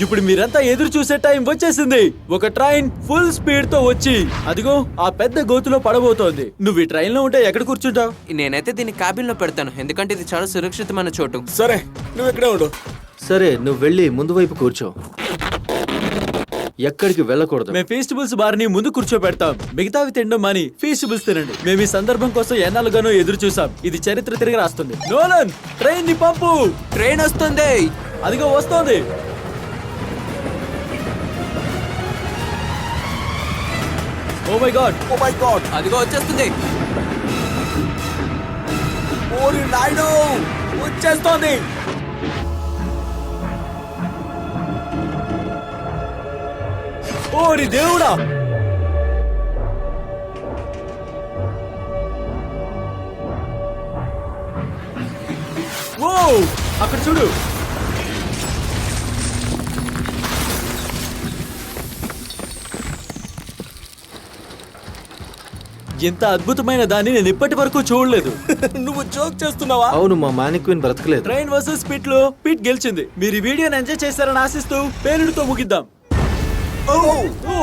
ఇప్పుడు మీరంతా ఎదురు చూసే టైం వచ్చేసింది. ఒక ట్రైన్ ఫుల్ స్పీడ్ తో వచ్చి అదిగో ఆ పెద్ద గోతులో పడబోతోంది. నువ్వు ఈ ట్రైన్ లో ఉంటే ఎక్కడ కూర్చుంటావు? నేనైతే దీన్ని క్యాబిన్ లో పెడతాను, ఎందుకంటే ఇది చాలా సురక్షితమైన చోటు. సరే, నువ్వు ఇక్కడే ఉండు. సరే, నువ్వు వెళ్ళి ముందు వైపు కూర్చో. ఎక్కడికి వెళ్ళకూడదు. మేము ఫెస్టివల్స్ బార్ ని ముందు కూర్చోబెడతాం. మిగతావి తినడం మాని ఫెస్టివల్స్ తినండి. మేము ఈ సందర్భం కోసం ఎన్నాళ్ళుగానో ఎదురు చూసాం. ఇది చరిత్ర తిరిగి రాస్తుంది. నోలన్, ట్రైన్ ని పంపు. ట్రైన్ వస్తుంది. అదిగో వస్తోంది. Oh my God, oh my God, అదిగో వచ్చేస్తుంది. ఓరి నాయనో, వచ్చేస్తోంది. ఓరి దేవుడా! ఓ, అక్కడ చూడు. ఎంత అద్భుతమైన దాన్ని నేను ఇప్పటి వరకు చూడలేదు. నువ్వు జోక్ చేస్తున్నావా? అవును, మా మానిక్విన్ బ్రతకలేదు. ట్రైన్ వర్సెస్ పిట్ లో పిట్ గెలిచింది. మీరు ఈ వీడియోని ఎంజాయ్ చేశారని ఆశిస్తూ పేలుడుతో ముగిద్దాం. ఓ ఓ